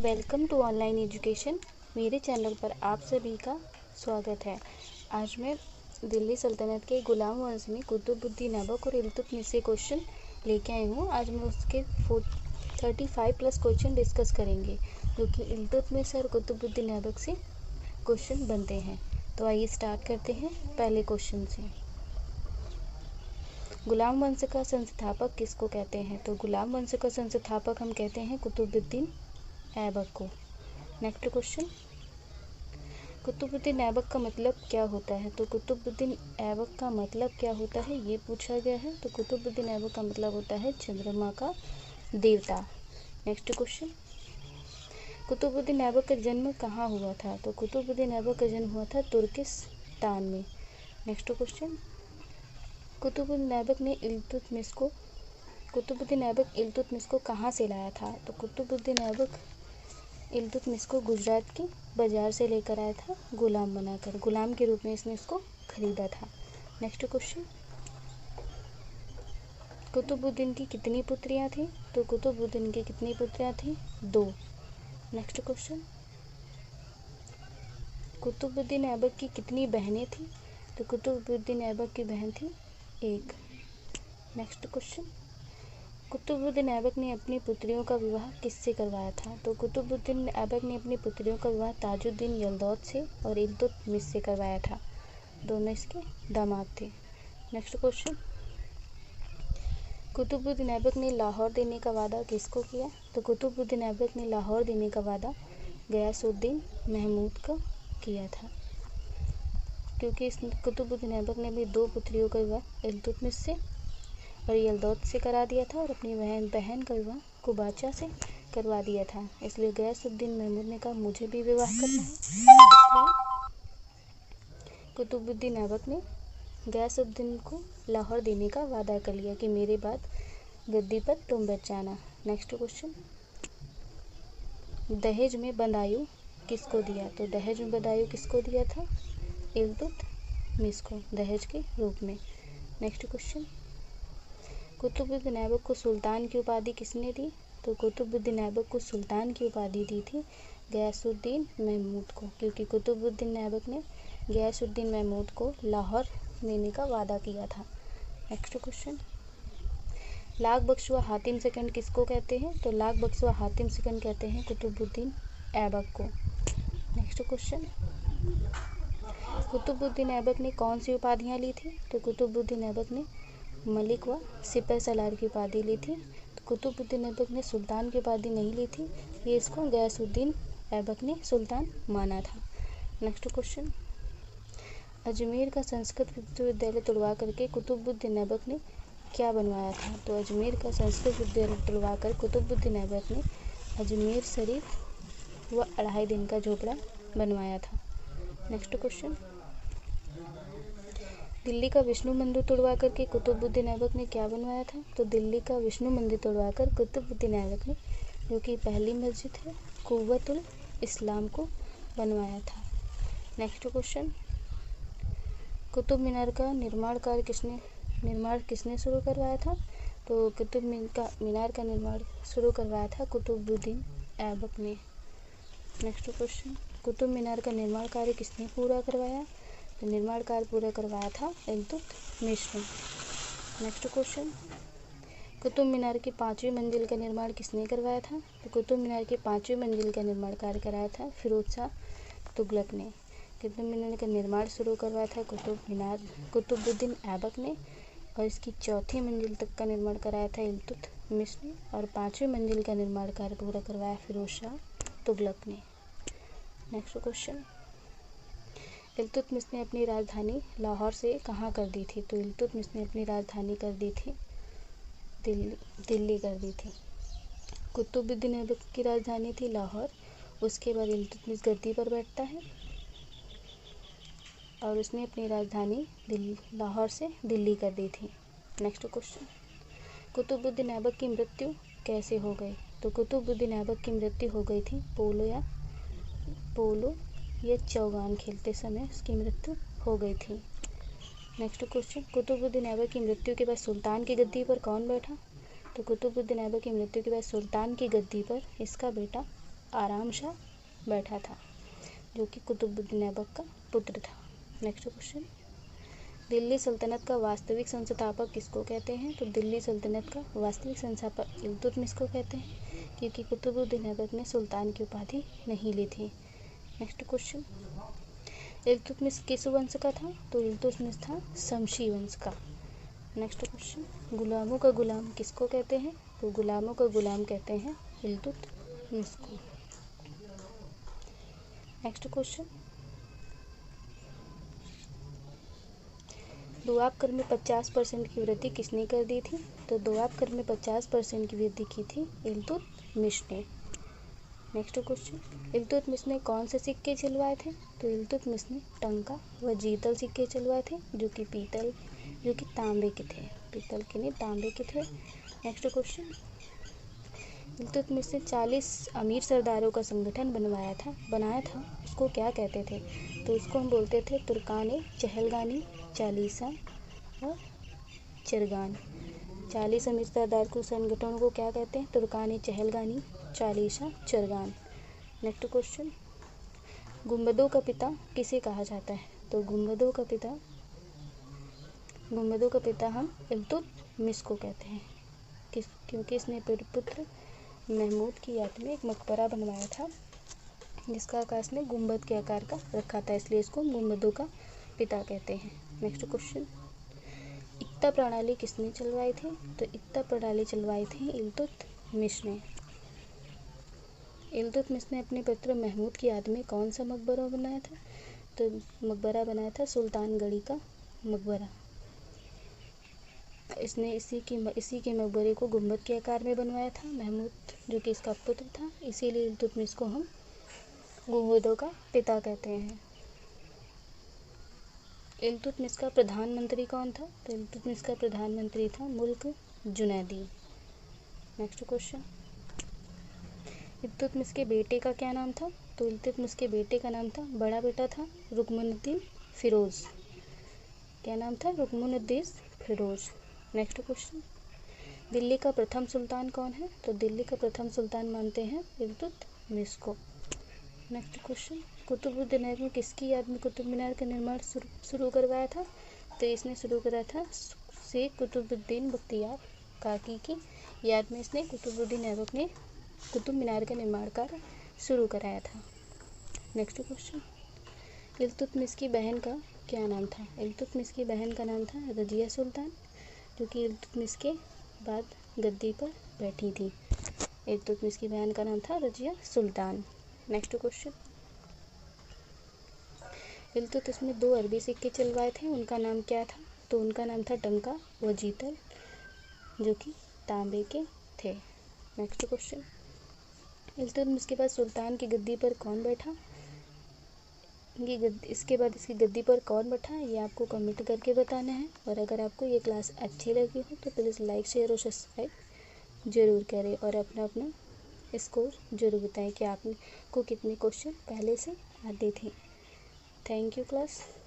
Welcome to online education. मेरे channel पर आप सभी का स्वागत है। आज मैं दिल्ली सल्तनत के गुलाम वंश में कुतुबुद्दीन ऐबक और इल्तुतमिश से क्वेश्चन लेके आई हूँ। आज मैं उसके 35 प्लस क्वेश्चन डिस्कस करेंगे जो कि इल्तुतमिश और कुतुबुद्दीन ऐबक से क्वेश्चन बनते हैं। तो आइए स्टार्ट करते हैं पहले क्वेश्चन से। गुलाम वंश का संस्थापक किसको कहते हैं? तो गुलाम वंश का संस्थापक हम कहते हैं कुतुबुद्दीन ऐबक को। नेक्स्ट क्वेश्चन, कुतुबुद्दीन ऐबक का मतलब क्या होता है? तो कुतुबुद्दीन ऐबक का मतलब क्या होता है ये पूछा गया है। तो कुतुबुद्दीन ऐबक का मतलब होता है चंद्रमा का देवता। नेक्स्ट क्वेश्चन, कुतुबुद्दीन ऐबक का जन्म कहाँ हुआ था? तो कुतुबुद्दीन ऐबक का जन्म हुआ था तुर्किस्तान में। नेक्स्ट क्वेश्चन, कुतुबुद्दीन ऐबक इल्तुतमिश को कहाँ से लाया था? तो कुतुबुद्दीन ऐबक इल्तुतमिश को गुजरात के बाजार से लेकर आया था, गुलाम बनाकर। गुलाम के रूप में इसने इसको खरीदा था। नेक्स्ट क्वेश्चन, कुतुबुद्दीन की कितनी पुत्रियां थी? तो कुतुबुद्दीन की कितनी पुत्रियां थी? 2। नेक्स्ट क्वेश्चन, कुतुबुद्दीन ऐबक की कितनी बहनें थी? तो कुतुबुद्दीन ऐबक की बहन थी 1। नेक्स्ट क्वेश्चन, कुतुबुद्दीन ऐबक ने अपनी पुत्रियों का विवाह किससे करवाया था? तो कुतुबुद्दीन ऐबक ने अपनी पुत्रियों का विवाह ताजुद्दीन यलदौद से और इल्तुतमिश से करवाया था। दोनों इसके दामाद थे। नेक्स्ट क्वेश्चन, कुतुबुद्दीन ऐबक ने लाहौर देने का वादा किसको किया? तो कुतुबुद्दीन ऐबक ने लाहौर देने का वादा गयासुद्दीन महमूद को किया था, क्योंकि कुतुबुद्दीन ऐबक ने अपनी 2 पुत्रियों का विवाह इल्तुतमिश से और यलदौद से करा दिया था और अपनी बहन का विवाह कुबाचा से करवा दिया था। इसलिए गयासुद्दीन महमूद ने कहा मुझे भी विवाह करना है। इसलिए कुतुबुद्दीन ऐबक ने गयासुद्दीन को लाहौर देने का वादा कर लिया कि मेरे बाद गद्दी पर तुम बैठ जाना। नेक्स्ट क्वेश्चन, दहेज में बदायूं किसको दिया? तो दहेज में बदायूं किसको दिया था? इल्तुतमिश को दहेज के रूप में। नेक्स्ट क्वेश्चन, कुतुबुद्दीन ऐबक को सुल्तान की उपाधि किसने दी? तो कुतुबुद्दीन ऐबक को सुल्तान की उपाधि दी थी गयासुद्दीन महमूद को, क्योंकि कुतुबुद्दीन ऐबक ने गयासुद्दीन महमूद को लाहौर देने का वादा किया था। नेक्स्ट क्वेश्चन, लाख बख्शुआ हातिम सेकंड किसको कहते हैं? तो लाख बख्शुआ हातिम सेकंड कहते हैं कुतुबुद्दीन ऐबक को। नेक्स्ट क्वेश्चन, कुतुबुद्दीन ऐबक ने कौन सी उपाधियाँ ली थी? तो कुतुबुद्दीन ऐबक ने मलिक व सिपह सलार की उपाधि ली थी। तो कुतुबुद्दीन ऐबक ने सुल्तान की उपाधि नहीं ली थी, ये इसको गयासुद्दीन ऐबक ने सुल्तान माना था। नेक्स्ट क्वेश्चन, अजमेर का संस्कृत विश्वविद्यालय तुड़वा करके कुतुबुद्दीन ऐबक ने क्या बनवाया था? तो अजमेर का संस्कृत विश्वविद्यालय तुड़वा कर कुतुबुद्दीन ऐबक ने अजमेर शरीफ व 2.5 दिन का झोपड़ा बनवाया था। नेक्स्ट क्वेश्चन, दिल्ली का विष्णु मंदिर तोड़वा करके कुतुबुद्दीन ऐबक ने क्या बनवाया था? तो दिल्ली का विष्णु मंदिर तोड़वा कर कुतुबुद्दीन ऐबक ने, जो कि पहली मस्जिद है, कुव्वतुल इस्लाम को बनवाया था। नेक्स्ट क्वेश्चन, कुतुब मीनार का निर्माण किसने शुरू करवाया था? तो कुतुब मीनार का निर्माण शुरू करवाया था कुतुबुद्दीन ऐबक ने। नेक्स्ट क्वेश्चन, कुतुब मीनार का निर्माण कार्य किसने पूरा करवाया? तो निर्माण कार्य पूरा करवाया था इल्तुतमिश ने। नेक्स्ट क्वेश्चन, कुतुब मीनार की 5वीं मंजिल का निर्माण किसने करवाया था? तो कुतुब मीनार की 5वीं मंजिल का निर्माण कार्य कराया था फिरोज शाह तुगलक ने। कुतुब मीनार का निर्माण शुरू करवाया था कुतुबुद्दीन ऐबक ने, और इसकी 4थी मंजिल तक का निर्माण कराया था इल्तुतमिश ने, और 5वीं मंजिल का निर्माण कार्य पूरा करवाया फिरोज शाह तुगलक ने। नेक्स्ट क्वेश्चन, इल्तुतमिश ने अपनी राजधानी लाहौर से कहाँ कर दी थी? तो इल्तुतमिश ने अपनी राजधानी कर दी थी दिल्ली कर दी थी। कुतुबुद्दीन ऐबक की राजधानी थी लाहौर। उसके बाद इल्तुतमिश गद्दी पर बैठता है और उसने अपनी राजधानी लाहौर से दिल्ली कर दी थी। नेक्स्ट क्वेश्चन, कुतुबुद्दीन ऐबक की मृत्यु कैसे हो गई? तो कुतुबुद्दीन ऐबक की मृत्यु हो गई थी पोलो या चौगान खेलते समय उसकी मृत्यु हो गई थी। नेक्स्ट क्वेश्चन, कुतुबुद्दीन ऐबक की मृत्यु के बाद सुल्तान की गद्दी पर कौन बैठा? तो कुतुबुद्दीन ऐबक की मृत्यु के बाद सुल्तान की गद्दी पर इसका बेटा आराम शाह बैठा था, जो कि कुतुबुद्दीन ऐबक का पुत्र था। नेक्स्ट क्वेश्चन, दिल्ली सल्तनत का वास्तविक संस्थापक किसको कहते हैं? तो दिल्ली सल्तनत का वास्तविक संस्थापक इल्तुतमिश को कहते हैं, क्योंकि कुतुबुद्दीन ऐबक ने सुल्तान की उपाधि नहीं ली थी। नेक्स्ट क्वेश्चन, इल्तुतमिश किस वंश का था? तो इल्तुतमिश था शमशी वंश का। नेक्स्ट क्वेश्चन, गुलामों का गुलाम किसको कहते हैं? तो गुलामों का गुलाम कहते हैं इल्तुतमिश को। नेक्स्ट क्वेश्चन, दोआब कर में 50% की वृद्धि किसने कर दी थी? तो दोआब कर में 50% की वृद्धि की थी इल्तुतमिश ने। नेक्स्ट क्वेश्चन, इल्तुतमिश ने कौन से सिक्के चलवाए थे? तो इल्तुतमिश ने टंका व जीतल सिक्के चलवाए थे, जो कि तांबे के थे, पीतल के नहीं तांबे के थे। नेक्स्ट क्वेश्चन, इल्तुतमिश ने 40 अमीर सरदारों का संगठन बनाया था, उसको क्या कहते थे? तो उसको हम बोलते थे तुर्कान चहलगानी, चालीसा और चरगान। 40 अमीर सरदार को संगठनों को क्या कहते हैं? तुर्कान चहलगानी, चालीसा, चरगान। नेक्स्ट क्वेश्चन, गुंबदों का पिता किसे कहा जाता है? तो गुंबदों का पिता हम इल्तुतमिश को कहते हैं, क्योंकि इसने अपने पुत्र महमूद की याद में एक मकबरा बनवाया था, जिसका आकार इसने गुंबद के आकार का रखा था, इसलिए इसको गुंबदों का पिता कहते हैं। नेक्स्ट क्वेश्चन, इक्ता प्रणाली किसने चलवाई थी? तो इक्ता प्रणाली चलवाई थी इल्तुतमिश ने। इल्तुतमिश ने अपने पुत्र महमूद की याद में कौन सा मकबरा बनाया था? तो मकबरा बनाया था सुल्तानगढ़ी का मकबरा। इसने इसी के मकबरे को गुंबद के आकार में बनवाया था, महमूद जो कि इसका पुत्र था, इसीलिए इल्तुतमिश को हम गुंबदों का पिता कहते हैं। इल्तुतमिश का प्रधानमंत्री कौन था? तो इल्तुतमिश का प्रधानमंत्री था मुल्क जुनैदी। नेक्स्ट क्वेश्चन, इल्तुतमिश के बेटे का क्या नाम था? तो इल्तुतमिश के बेटे का नाम था, बड़ा बेटा था रुकनुद्दीन फिरोज। क्या नाम था? रुकनुद्दीन फिरोज। नेक्स्ट क्वेश्चन, दिल्ली का प्रथम सुल्तान कौन है? तो दिल्ली का प्रथम सुल्तान मानते हैं इल्तुतमिश को। नेक्स्ट क्वेश्चन, कुतुबुद्दीन ऐबक ने किसकी याद में कुतुब मीनार का निर्माण शुरू करवाया था? तो इसने शुरू करा था शेख कुतुबुद्दीन बख्तियार काकी की याद में इसने कुतुबुद्दीन ऐबक ने कुतुब मीनार का निर्माण कार्य शुरू कराया था। नेक्स्ट क्वेश्चन, इल्तुतमिश की बहन का क्या नाम था? इल्तुतमिश की बहन का नाम था रजिया सुल्तान, जो कि इल्तुतमिश के बाद गद्दी पर बैठी थी। इल्तुतमिश की बहन का नाम था रजिया सुल्तान। नेक्स्ट क्वेश्चन, इल्तुतमिश ने 2 अरबी सिक्के चलवाए थे, उनका नाम क्या था? तो उनका नाम था टंका व जीतल, जो कि तांबे के थे। नेक्स्ट क्वेश्चन, इल्तुतमिश के बाद सुल्तान की गद्दी पर कौन बैठा? इसके बाद इसकी गद्दी पर कौन बैठा, ये आपको कमेंट करके बताना है। और अगर आपको ये क्लास अच्छी लगी हो तो प्लीज़ लाइक, शेयर और सब्सक्राइब ज़रूर करें, और अपना स्कोर ज़रूर बताएं कि आपको कितने क्वेश्चन पहले से आते थे। Thank you class.